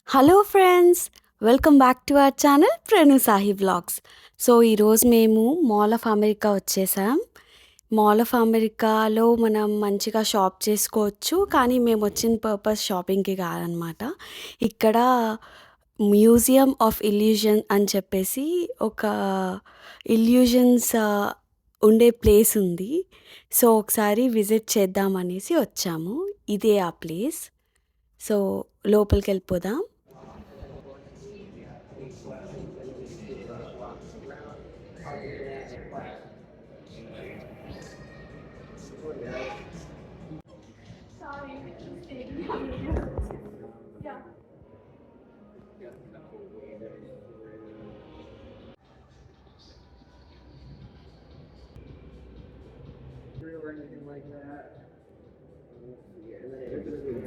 Hello friends! Welcome back to our channel Pranu Sahi vlogs. So, ఈరోజు మేము mall of America వచ్చేసాం. Mall of అమెరికాలో మనం మంచిగా షాప్ చేసుకోవచ్చు. కానీ మేము వచ్చిన పర్పస్ షాపింగ్‌కి కాదనమాట. ఇక్కడ మ్యూజియం ఆఫ్ ఇల్యూషన్ అని చెప్పేసి ఒక ఇల్యూషన్స్ ఉండే ప్లేస్ ఉంది. సో, ఒకసారి విజిట్ చేద్దామనేసి వచ్చాము. ఇదే ఆ ప్లేస్. సో, లోపలికెళ్ళిపోదాం.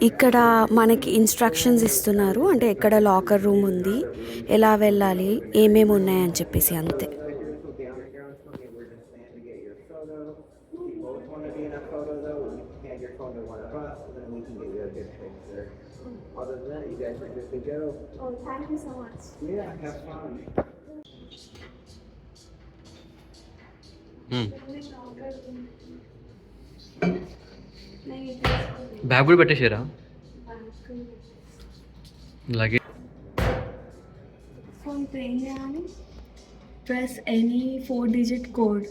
ఇక్కడ మనకి ఇన్స్ట్రక్షన్స్ ఇస్తున్నారు. అంటే ఎక్కడ లాకర్ రూమ్ ఉంది, ఎలా వెళ్ళాలి, ఏమేమి ఉన్నాయని చెప్పేసి అంతే. బ్యాగ్ కూడా పెట్టేసారా లగేజ్ ఫోన్ పే చేయాలి. Press any 4-digit code.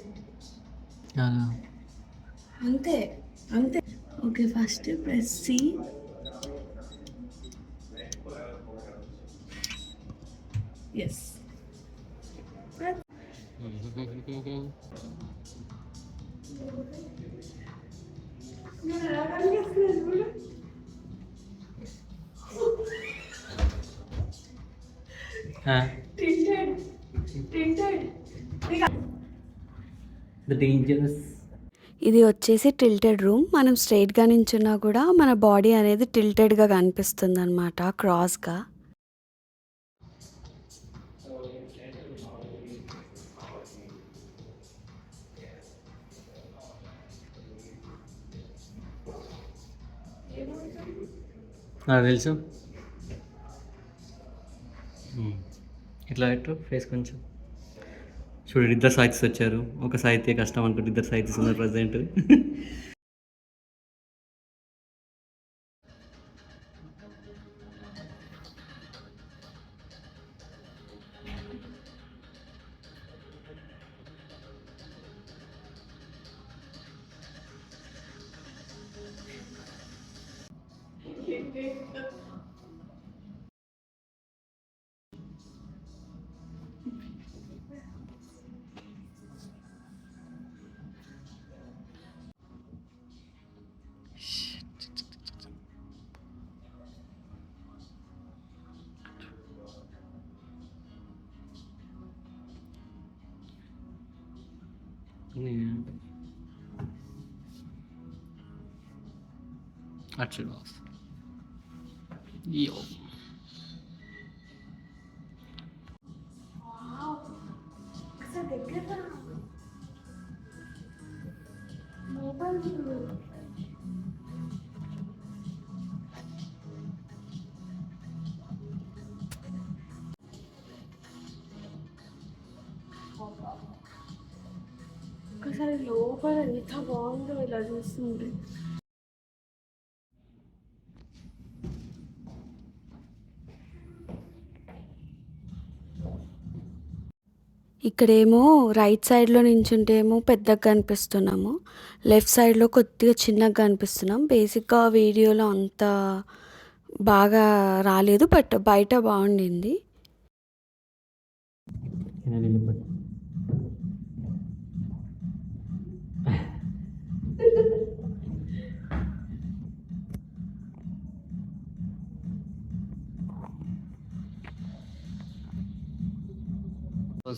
అంతే అంతే. Okay, first press C. Yes. ఇది వచ్చేసి టిల్టెడ్ రూమ్. మనం స్ట్రైట్గా నించున్నా కూడా మన బాడీ అనేది టిల్టెడ్గా కనిపిస్తుంది అనమాట, క్రాస్గా. తెలుసు. ఇట్లా పెట్టు ఫేస్ కొంచెం చూడండి. ఇద్దరు సాహిత్యస్ వచ్చారు. ఒక సాహిత్య కష్టం అనుకుంటే ఇద్దరు సాహిత్యస్ ఉన్నారు ప్రజెంట్. అట్లా ఒకసారి లోపల ఎంత బాగుందో ఇలా చూస్తుంటే. ఇక్కడేమో రైట్ సైడ్లో నించుంటేమో పెద్దగా కనిపిస్తున్నాము, లెఫ్ట్ సైడ్లో కొద్దిగా చిన్నగా కనిపిస్తున్నాం. బేసిక్గా వీడియోలో అంత బాగా రాలేదు, బట్ బయట బాగుండింది.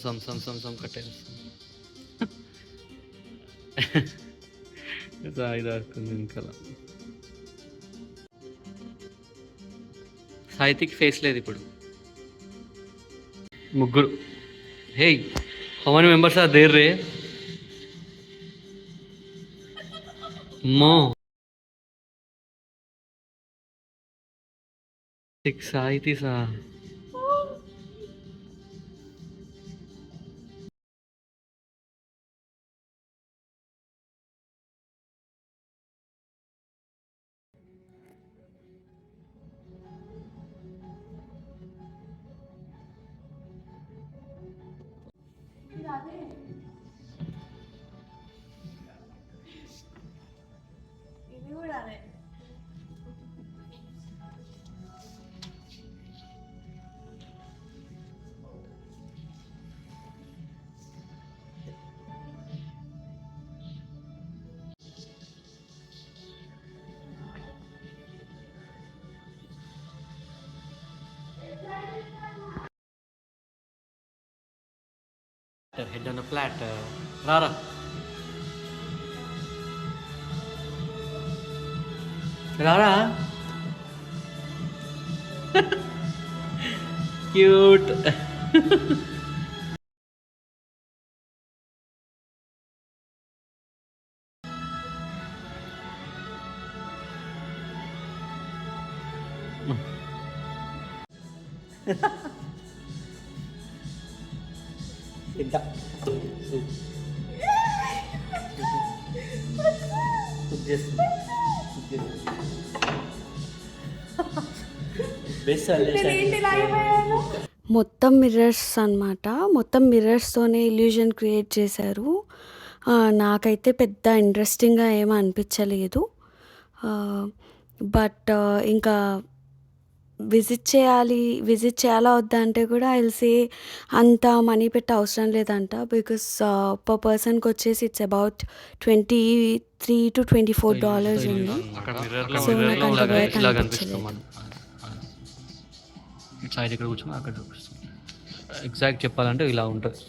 some కట్టేది ఇంకా సాహిత్యకి ఫేస్ లేదు ఇప్పుడు. ముగ్గురు. Hey, how many members are there రే? అమ్మో. 6 సాహితీసా? ఇది కూడా అదే. Head on flat. రారా రారా క్యూట్. మొత్తం మిర్రర్స్ అన్నమాట. మొత్తం మిర్రర్స్తోనే ఇల్యూజన్ క్రియేట్ చేశారు. నాకైతే పెద్ద ఇంట్రెస్టింగ్గా ఏమీ అనిపించలేదు. బట్ ఇంకా విజిట్ చేయాలా వద్దా అంటే కూడా ఐ విల్ సే అంత మనీ పెట్టే అవసరం లేదంట. బికాస్ పర్ పర్సన్కి వచ్చేసి ఇట్స్ అబౌట్ $23 to $24 ఉంది. సో నాకు అంత వర్త్ అనిపించలేదు. సైడ్ ఇక్కడ కూర్చొని అక్కడ చూపిస్తుంది. ఎగ్జాక్ట్ చెప్పాలంటే ఇలా ఉంటుంది,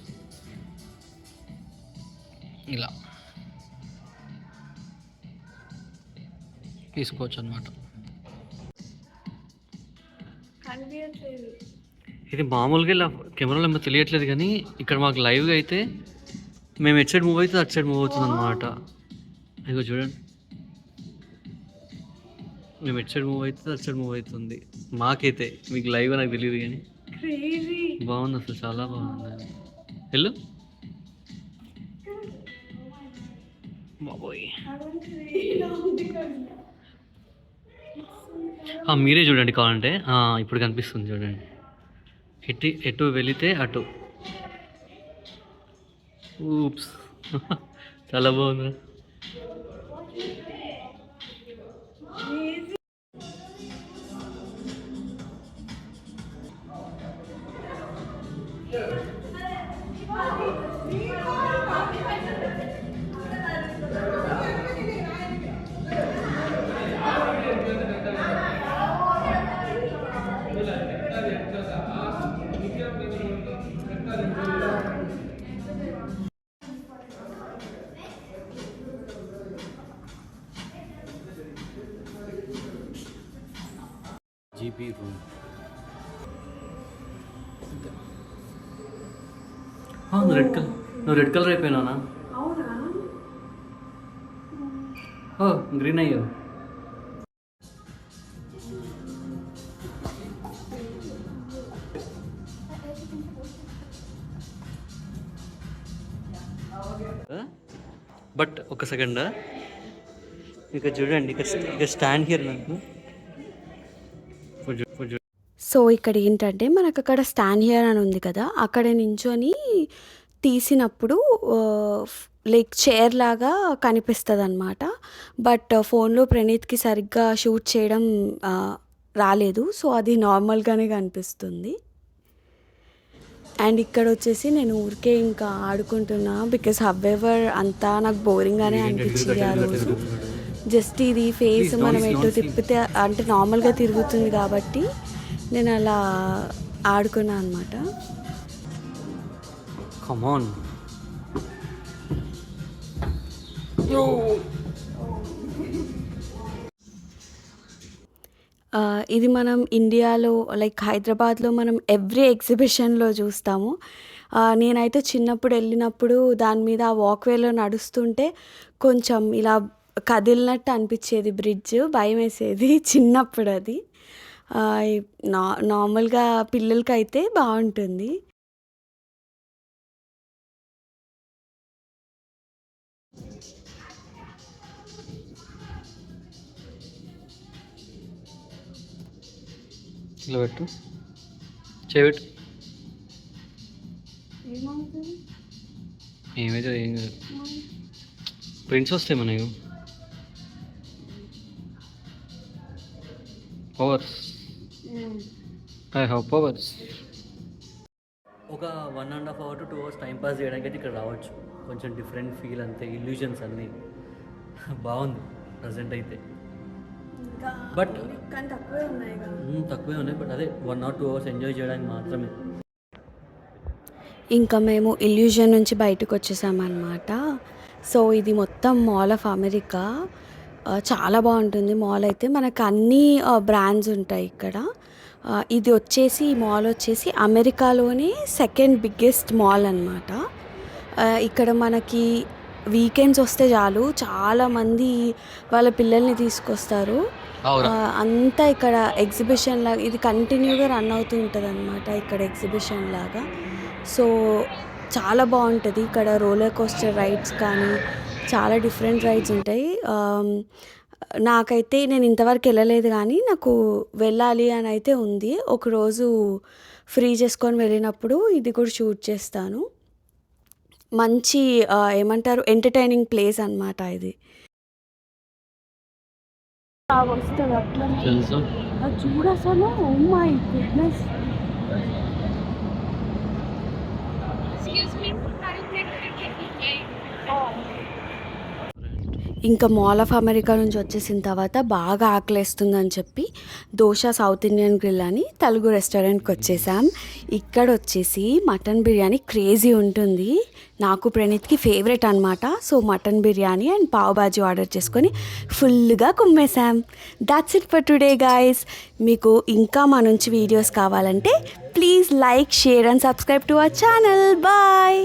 ఇలా తీసుకోవచ్చు అనమాట. ఇది మామూలుగా ఇలా కెమెరాలో ఏమో తెలియట్లేదు, కానీ ఇక్కడ మాకు లైవ్గా అయితే మేము ఎటు సైడ్ మూవ్ అవుతుంది అటు సైడ్ మూవ్ అవుతుంది అనమాట. ఇదిగో చూడండి, మేము ఎటు సైడ్ మూవ్ అవుతుంది అటు సైడ్ మూవ్ అవుతుంది మాకైతే. మీకు లైవ్గా నాకు తెలియదు కానీ బాగుంది, అసలు చాలా బాగుంది. వెళ్ళు బాబోయ్. మీరే చూడండి కావాలంటే. ఇప్పుడు కనిపిస్తుంది చూడండి, ఎటు వెళితే అటు. ఊప్స్ చాలా బాగుంది. GB room. నువ్వు రెడ్ కలర్ అయిపోయినా? గ్రీన్ అయ్యావు. బట్ ఒక సెకండ్, ఇక్కడ చూడండి, ఇక్కడ స్టాండ్ హియర్ నాకు. సో ఇక్కడ ఏంటంటే మనకు అక్కడ స్టాండ్ హియర్ అని ఉంది కదా, అక్కడ నించొని తీసినప్పుడు లైక్ చైర్ లాగా కనిపిస్తుంది అనమాట. బట్ ఫోన్లో ప్రణీత్కి సరిగ్గా షూట్ చేయడం రాలేదు, సో అది నార్మల్గానే కనిపిస్తుంది. అండ్ ఇక్కడ వచ్చేసి నేను ఊరికే ఇంకా ఆడుకుంటున్నా, బికాస్ హవెవర్ అంతా నాకు బోరింగ్గానే అనిపించింది ఆ రోజు. జస్ట్ ఇది ఫేస్ మనం ఎటు తిప్పితే అంటే నార్మల్గా తిరుగుతుంది కాబట్టి నేను అలా ఆడుకున్నా అనమాట. కమాన్, ఇది మనం ఇండియాలో లైక్ హైదరాబాద్లో మనం ఎవ్రీ ఎగ్జిబిషన్లో చూస్తాము. నేనైతే చిన్నప్పుడు వెళ్ళినప్పుడు దాని మీద ఆ వాక్వేలో నడుస్తుంటే కొంచెం ఇలా కదిలినట్టు అనిపించేది, బ్రిడ్జ్ భయం వేసేది చిన్నప్పుడు అది. ఆహ్, నార్మల్‌గా పిల్లలకైతే బావుంటుంది. ఇలా పెట్టు. చేయబెట్టు. ఏమవుతుంది? ఏమైతే ఏం కాదు. ప్రింట్స్ వస్తాయి మనకు. పవర్స్. I have powers. ఒక 1.5 hour to 2 hours time pass చేయడానికి అయితే ఇక్కడ రావచ్చు. కొంచెం డిఫరెంట్ ఫీల్ అంతే, ఇల్యూజన్స్ అన్నీ బాగుంది ప్రజెంట్ అయితే. బట్ కానీ తక్కువే ఉన్నాయి కదా. తక్కువే ఉన్నాయి, బట్ అదే 1 or 2 అవర్స్ ఎంజాయ్ చేయడానికి మాత్రమే. ఇంకా మేము ఇల్యూషన్ నుంచి బయటకు వచ్చేసామన్నమాట. సో ఇది మొత్తం మాల్ ఆఫ్ అమెరికా. చాలా బాగుంటుంది మాల్ అయితే. మనకు అన్ని బ్రాండ్స్ ఉంటాయి ఇక్కడ. ఇది వచ్చేసి ఈ మాల్ వచ్చేసి అమెరికాలోనే సెకండ్ బిగ్గెస్ట్ మాల్ అన్నమాట. ఇక్కడ మనకి వీకెండ్స్ వస్తే చాలు చాలామంది వాళ్ళ పిల్లల్ని తీసుకొస్తారు. అంతా ఇక్కడ ఎగ్జిబిషన్ లాగా ఇది కంటిన్యూగా రన్ అవుతూ ఉంటుంది అన్నమాట. ఇక్కడ ఎగ్జిబిషన్ లాగా. సో చాలా బాగుంటుంది ఇక్కడ. రోలర్ కోస్టర్ రైడ్స్ కానీ చాలా డిఫరెంట్ రైడ్స్ ఉంటాయి. నాకైతే నేను ఇంతవరకు వెళ్ళలేదు కానీ నాకు వెళ్ళాలి అని అయితే ఉంది. ఒకరోజు ఫ్రీ చేసుకొని వెళ్ళినప్పుడు ఇది కూడా షూట్ చేస్తాను. మంచి ఏమంటారు ఎంటర్టైనింగ్ ప్లేస్ అన్నమాట ఇది. వస్తుంది అట్లా చూడు అసలు. Oh my goodness. ఇంకా మాల్ ఆఫ్ అమెరికా నుంచి వచ్చేసిన తర్వాత బాగా ఆకలేస్తుందని చెప్పి దోశ సౌత్ ఇండియన్ గ్రిల్ అని తెలుగు రెస్టారెంట్కి వచ్చేసాం. ఇక్కడ వచ్చేసి మటన్ బిర్యానీ క్రేజీ ఉంటుంది. నాకు ప్రణీత్కి ఫేవరెట్ అనమాట. So mutton biryani and pav bhaji order చేసుకొని ఫుల్గా కుమ్మేశాం. That's it for today guys. మీకు ఇంకా మా నుంచి వీడియోస్ కావాలంటే please like, share and subscribe to our channel. Bye.